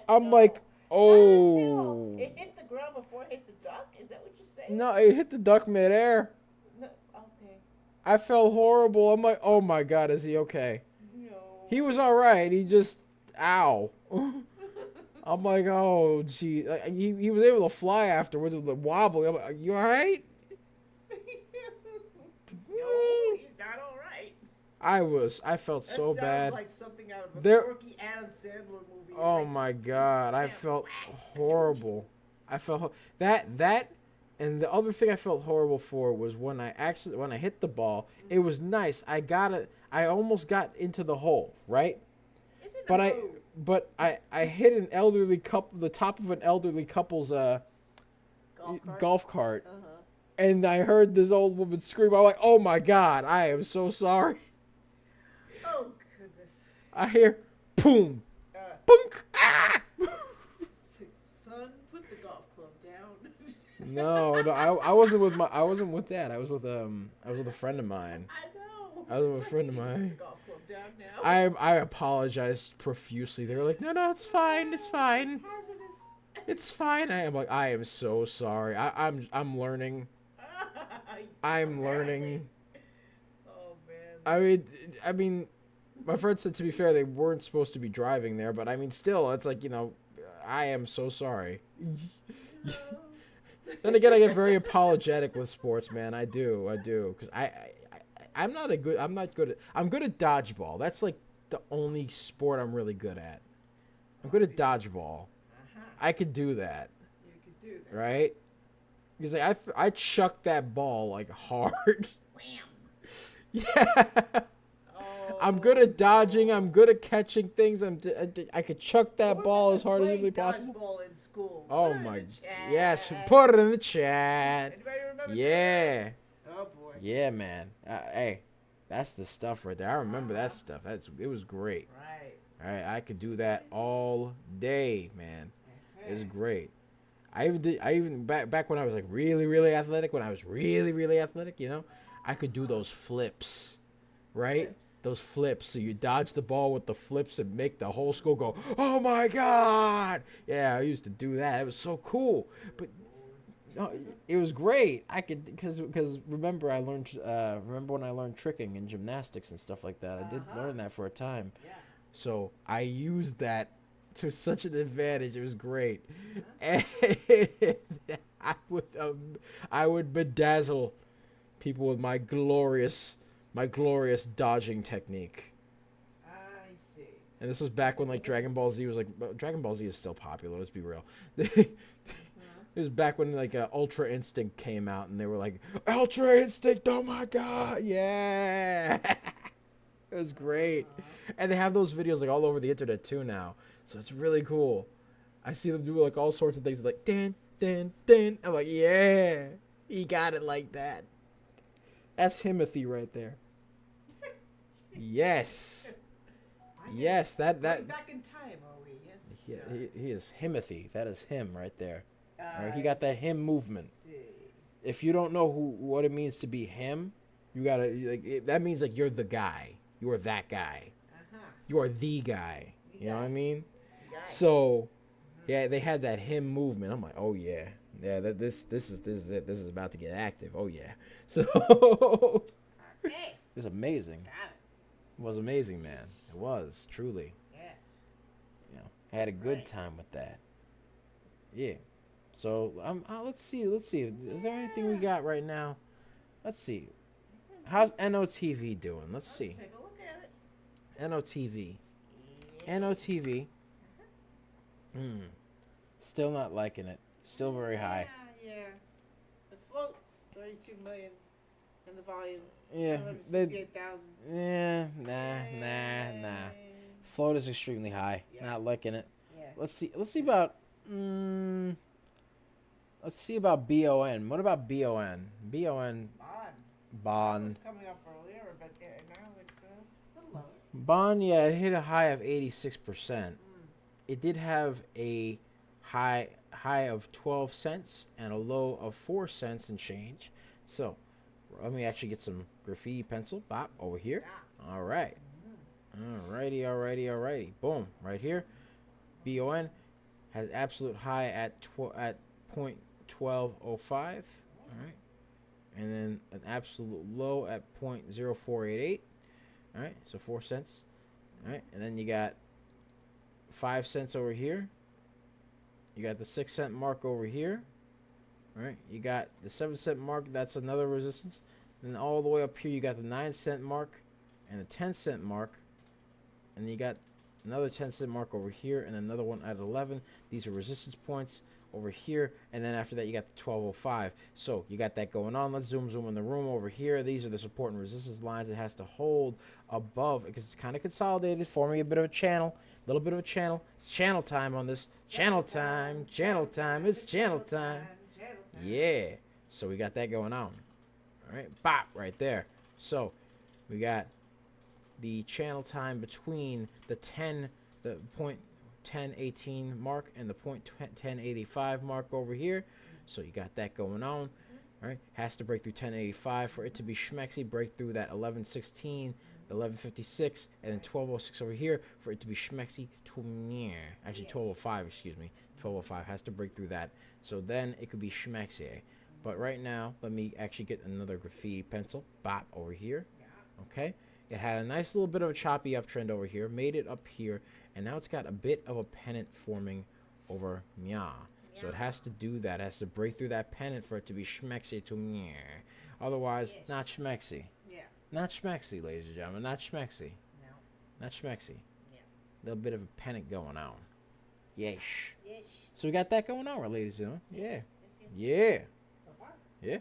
I'm like, oh. It hit the ground before it hit the duck? Is that what you're saying? No, it hit the duck midair. No, okay. I felt horrible. I'm like, oh my god, is he okay? No. He was alright. He just, ow. I'm like, oh, gee. He was able to fly afterwards with the wobble. I'm like, you alright? No, he's not all right. I felt so That bad. sounds like something out of a quirky Adam Sandler movie. Oh my god, I felt horrible. I felt that, and the other thing I felt horrible for was when I hit the ball. It was nice. I almost got into the hole, right? But I hit an elderly couple, the top of an elderly couple's golf cart. And I heard this old woman scream. I'm like, oh my god, I am so sorry. Oh goodness. I hear, boom, boom, ah! Son, put the golf club down. No, I wasn't with that. I was with a friend of mine. I know. I was with a friend of mine. Put the golf club down now. I apologized profusely. They were like, no, it's fine, it's fine, Hazardous. it's fine. I am like, I am so sorry. I'm learning. I'm learning. Oh man. I mean, my friend said, to be fair, they weren't supposed to be driving there, but I mean, still, it's like, I am so sorry. No. Then again, I get very apologetic with sports, man. I do, because I'm not good at dodgeball. That's like the only sport I'm really good at. I'm good at dodgeball. I could do that. You could do that. Right? Because like, I chucked that ball like hard. Wham. Yeah. Oh. I'm good at dodging. I'm good at catching things. I could chuck that ball as hard as humanly possible. Dodgeball in school. Oh Put it in my. the chat. Yes, put it in the chat. Anybody remember Yeah. that? Oh boy. Yeah, man. Hey, that's the stuff right there. I remember that stuff. It was great. Right. All right, I could do that all day, man. It was great. I even back when I was like really athletic, I could do those flips, right? Those flips. So you dodge the ball with the flips and make the whole school go, "Oh my god!" Yeah, I used to do that. It was so cool. But no, it was great. I could because remember when I learned tricking and gymnastics and stuff like that. I did learn that for a time. Yeah. So I used that to such an advantage. It was great. And I would bedazzle people with my glorious dodging technique. I see. And this was back when like Dragon Ball Z was like, Dragon Ball Z is still popular. Let's be real. It was back when like Ultra Instinct came out, and they were like, Ultra Instinct, oh my god, yeah. It was great. And they have those videos like all over the internet too now. So it's really cool. I see them do like all sorts of things like dan dan dan. I'm like, yeah, he got it like that. That's Himothy right there. Yes. Yes, that back in time, are we? Yes. he is Himothy. That is him right there. All right, he got that him movement. See. if you don't know what it means to be him, you gotta that means like you're the guy. You are that guy. You are the guy. You know what I mean? So yeah, they had that him movement. I'm like, oh yeah, yeah. This is it. This is about to get active. Oh yeah. So Okay. it was amazing. Got It was amazing, man. It was truly. it. Yes. You know, I had a good time with that. Yeah. So let's see. Let's see. Is there anything we got right now? Let's see. How's NOTV doing? Let's see. Let's take a look at it. NOTV. Yeah. NOTV. Still not liking it. Still very high. Yeah. The float's 32 million, and the volume Yeah. 168,000. Yeah. Nah. Float is extremely high. Yeah. Not liking it. Yeah. Let's see. Let's see about. Let's see about BON. What about BON? BON. Bond. Bond. It was coming up earlier, but now it's a little lower. Bond, yeah, it hit a high of 86%. It did have a high of 12 cents and a low of 4 cents and change. So let me actually get some graffiti pencil. Bop, over here. Yeah. All right. Alrighty. Boom, right here. BON has absolute high at .1205. All right. And then an absolute low at .0488. All right, so 4 cents. All right, and then you got 5 cents over here. You got the 6 cent mark over here. All right, you got the 7 cent mark. That's another resistance. And then all the way up here, you got the 9 cent mark and the 10 cent mark. And then you got another 10 cent mark over here and another one at 11. These are resistance points over here, and then after that you got the 1205. So you got that going on. Let's zoom in the room over here. These are the support and resistance lines it has to hold above because it's kind of consolidated, forming a bit of a channel, It's channel time on this. Channel time. It's channel time. Yeah. So we got that going on. All right, bop, right there. So we got the channel time between the point 1018 mark and the point 1085 mark over here. So you got that going on. All right, has to break through 1085 for it to be schmexy. Break through that 1116, 1156, and then 1206 over here for it to be schmexy. Actually 1205, excuse me. 1205 has to break through that. So then it could be schmexy. But right now, let me actually get another graffiti pencil. Bop, over here. Okay. It had a nice little bit of a choppy uptrend over here. Made it up here. And now it's got a bit of a pennant forming over Nya. So it has to do that. It has to break through that pennant for it to be schmexy to Nya. Otherwise, not schmexy. Yeah. Not schmexy, ladies and gentlemen. Not schmexy. No. Not schmexy. Yeah. A little bit of a pennant going on. Yes. Yes. So we got that going on, ladies and gentlemen. Yeah. Yes. Yeah. So far. Yeah.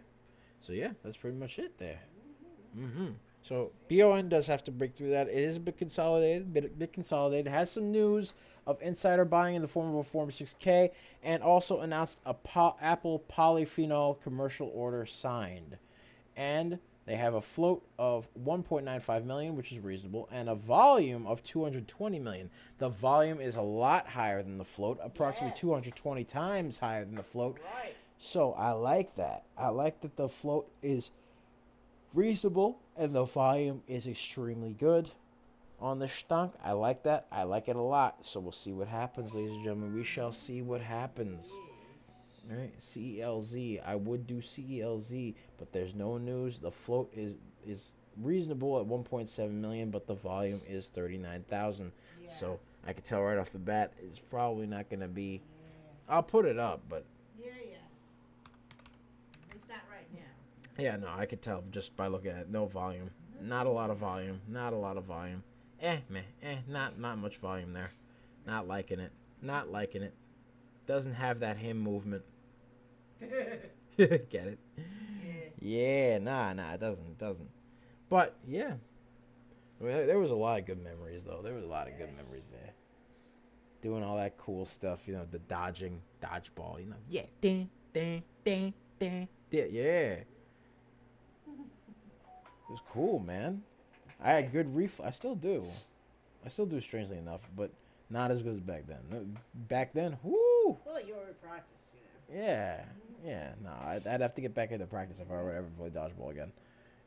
So yeah, that's pretty much it there. So BON does have to break through that. It is a bit consolidated, bit consolidated. It has some news of insider buying in the form of a Form 6K, and also announced a Apple polyphenol commercial order signed. And they have a float of 1.95 million, which is reasonable, and a volume of 220 million. The volume is a lot higher than the float, approximately 220 times higher than the float. Right. So I like that. I like that the float is reasonable and the volume is extremely good on the stunk. I like that. I like it a lot. So we'll see what happens, ladies and gentlemen. We shall see what happens. All right, CELZ. I would do CELZ, but there's no news. The float is reasonable at 1.7 million, but the volume is 39,000. Yeah. So I can tell right off the bat it's probably not going to be. I'll put it up, but Yeah. It's not right now. yeah, no, I could tell just by looking at it. No volume. Not a lot of volume. Not a lot of volume. Not much volume there. Not liking it. Not liking it. Doesn't have that him movement. Get it? Yeah, nah, it doesn't. But, yeah. I mean, there was a lot of good memories, though. There was a lot of good memories there. Doing all that cool stuff, you know, the dodgeball, you know. Yeah, ding. Yeah. It was cool, man. I had good reflex. I still do, strangely enough, but not as good as back then. Back then, whoo! Well, you already practiced, you know. Yeah, yeah. No, I'd have to get back into practice if I were to ever play dodgeball again.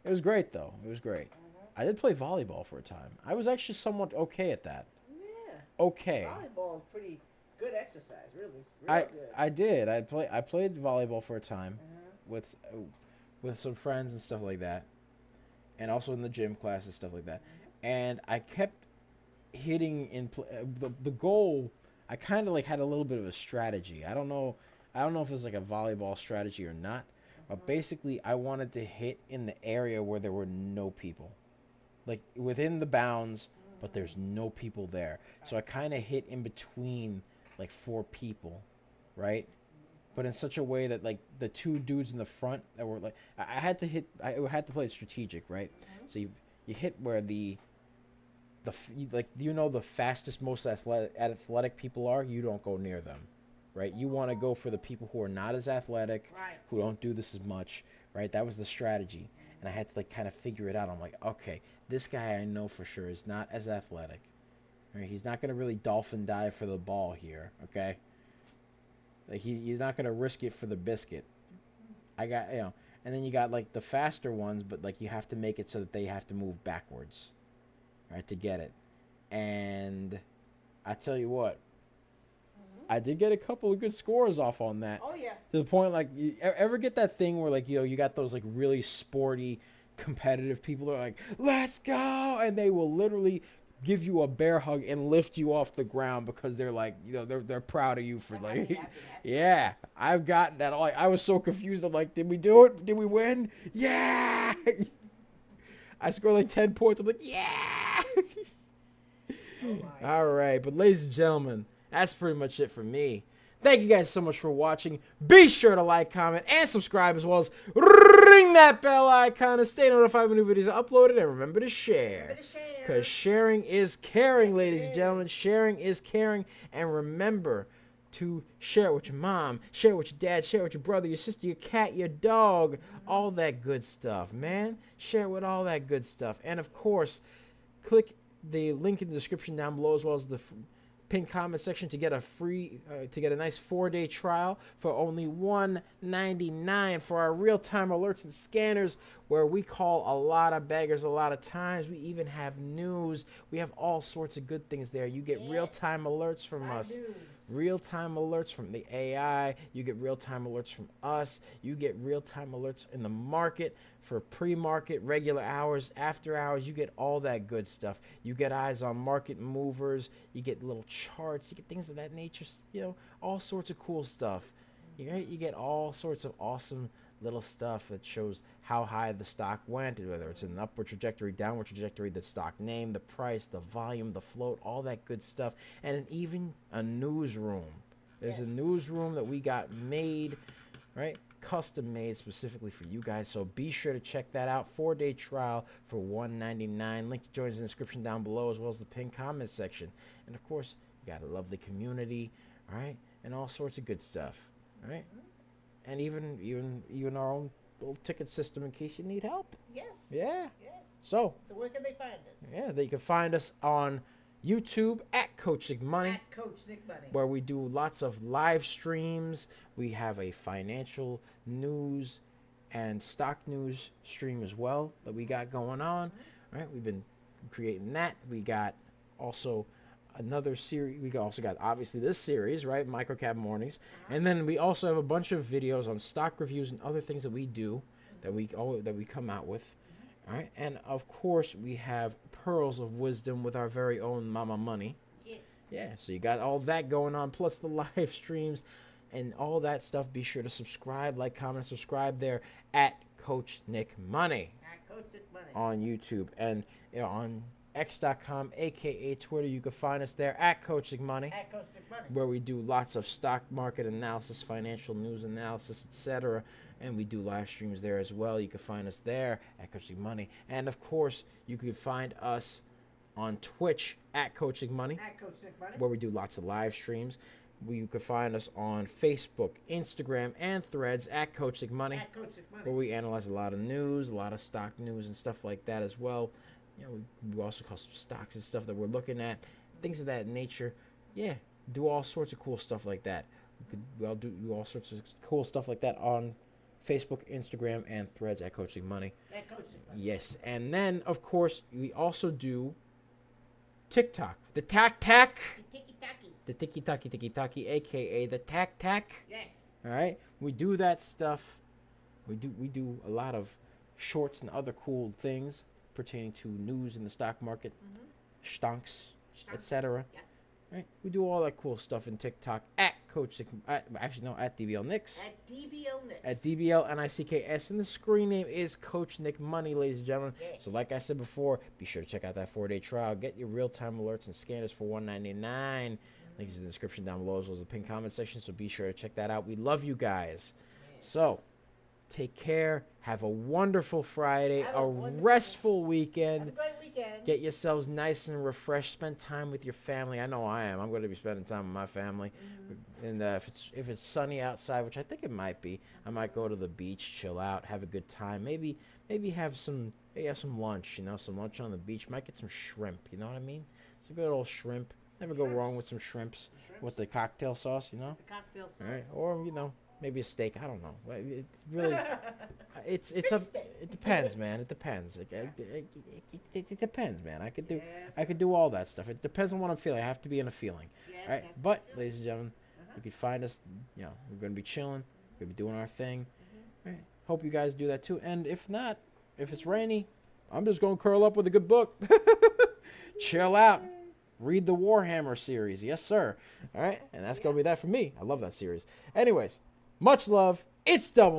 It was great though. It was great. I did play volleyball for a time. I was actually somewhat okay at that. Yeah. Okay. Volleyball is pretty good exercise, really. I Real good. I did. I played volleyball for a time Uh-huh. with with some friends and stuff like that, and also in the gym class and stuff like that. And I kept hitting the goal. I kind of like had a little bit of a strategy. I don't know. I don't know if it's like a volleyball strategy or not. But basically, I wanted to hit in the area where there were no people, like within the bounds, but there's no people there. So I kind of hit in between like four people, right? But in such a way that like the two dudes in the front that were like I had to hit. I had to play it strategic, right? So you hit where like the fastest, most athletic people are. You don't go near them, right? You want to go for the people who are not as athletic, Right. who don't do this as much, right? That was the strategy, and I had to like kind of figure it out. I'm like, okay, this guy I know for sure is not as athletic. Right? He's not gonna really dolphin dive for the ball here, okay? Like he's not gonna risk it for the biscuit. I got and then you got like the faster ones, but like you have to make it so that they have to move backwards, right, to get it. And I tell you what, I did get a couple of good scores off on that. Oh yeah. To the point, like, you ever get that thing where, like, you got those, like, really sporty, competitive people that are like, let's go! And they will literally give you a bear hug and lift you off the ground because they're, like, they're proud of you for, like, Happy. yeah, I've gotten that. Like, I was so confused. I'm like, did we do it? Did we win? Yeah! I scored, like, 10 points. I'm like, yeah! Oh my. All right, but ladies and gentlemen, that's pretty much it for me. Thank you guys so much for watching. Be sure to like, comment, and subscribe, as well as ring that bell icon to stay notified when new videos are uploaded. And remember to share. Remember to share. Because sharing is caring, Yes, it ladies and is. gentlemen. Sharing is caring. And remember to share it with your mom, share it with your dad, share it with your brother, your sister, your cat, your dog, all that good stuff, man. Share it with all that good stuff. And of course, click the link in the description down below, as well as the pinned comment section, to get a nice 4-day trial for only $1.99 for our real-time alerts and scanners, where we call a lot of beggars a lot of times. We even have news. We have all sorts of good things there. You get real-time alerts from us. Real-time alerts from the AI. You get real-time alerts from us. You get real-time alerts in the market for pre-market, regular hours, after hours. You get all that good stuff. You get eyes on market movers. You get little charts. You get things of that nature. All sorts of cool stuff. You get all sorts of awesome little stuff that shows how high the stock went, whether it's an upward trajectory, downward trajectory, the stock name, the price, the volume, the float, all that good stuff. And even a newsroom. There's a newsroom that we got made, right? Custom made specifically for you guys. So be sure to check that out. 4-day trial for $1.99. Link to join in the description down below, as well as the pinned comment section. And of course, you got a lovely community, all right? And all sorts of good stuff, all right? And even our own little ticket system in case you need help. Yes. Yeah. Yes. So where can they find us? yeah, they can find us on YouTube at Coach Nick Money, At Coach Nick Money. where we do lots of live streams. We have a financial news and stock news stream as well that we got going on. Right, we've been creating that. We got also another series. We also got obviously this series, right, Microcap Mornings, and then we also have a bunch of videos on stock reviews and other things that we do that we come out with. All right, and of course we have pearls of wisdom with our very own Mama Money. Yes. Yeah, so you got all that going on, plus the live streams and all that stuff. Be sure to subscribe, like, comment, subscribe there at Coach Nick Money At Coach Nick Money. on YouTube, and on X.com, aka Twitter. You can find us there at Coach Nick Money, At Coach Nick Money. where we do lots of stock market analysis, financial news analysis, etc. And we do live streams there as well. You can find us there at Coach Nick Money. And of course, you can find us on Twitch at Coach Nick Money, At Coach Nick Money. where we do lots of live streams. You can find us on Facebook, Instagram, and Threads at Coach Nick Money, At Coach Nick Money. where we analyze a lot of news, a lot of stock news and stuff like that as well. We also call some stocks and stuff that we're looking at, things of that nature. Yeah, do all sorts of cool stuff like that I'll do all sorts of cool stuff like that on Facebook, Instagram, and Threads at Coaching Money. That Coaching Money. Yes, and then of course we also do TikTok, the tac, the tiki-taki, aka the tac. Yes. All right, we do that stuff. We do a lot of shorts and other cool things pertaining to news in the stock market, stonks, etc. Yeah. Right, we do all that cool stuff in TikTok at at DBL Nicks. At DBL Nicks. At DBL NICKS, and the screen name is Coach Nick Money, ladies and gentlemen. Yes. So, like I said before, be sure to check out that 4-day trial. Get your real-time alerts and scanners for $199. Link is in the description down below, as well as the pinned comment section. So be sure to check that out. We love you guys. Yes. So, take care. Have a wonderful Friday. Have A a wonderful- restful Have a weekend. great weekend. Get yourselves nice and refreshed. Spend time with your family. I know I am. I'm going to be spending time with my family. And if it's sunny outside, which I think it might be, I might go to the beach, chill out, have a good time. Maybe have some lunch. You know, some lunch on the beach. Might get some shrimp. You know what I mean? It's a good old shrimp. Never go wrong with some shrimps with the cocktail sauce. You know. The cocktail sauce. All right. Or maybe a steak. I don't know. It really, it's up. It depends, man. It depends. It depends, man. I could do all that stuff. It depends on what I'm feeling. I have to be in a feeling. Yes, All right. yes, But yes. ladies and gentlemen, you can find us. You know, we're gonna be chilling. We're gonna be doing our thing. All right. Hope you guys do that too. And if not, if it's rainy, I'm just gonna curl up with a good book. Chill out. Read the Warhammer series. Yes, sir. All right. And that's gonna be that for me. I love that series. Anyways. Much love. It's Double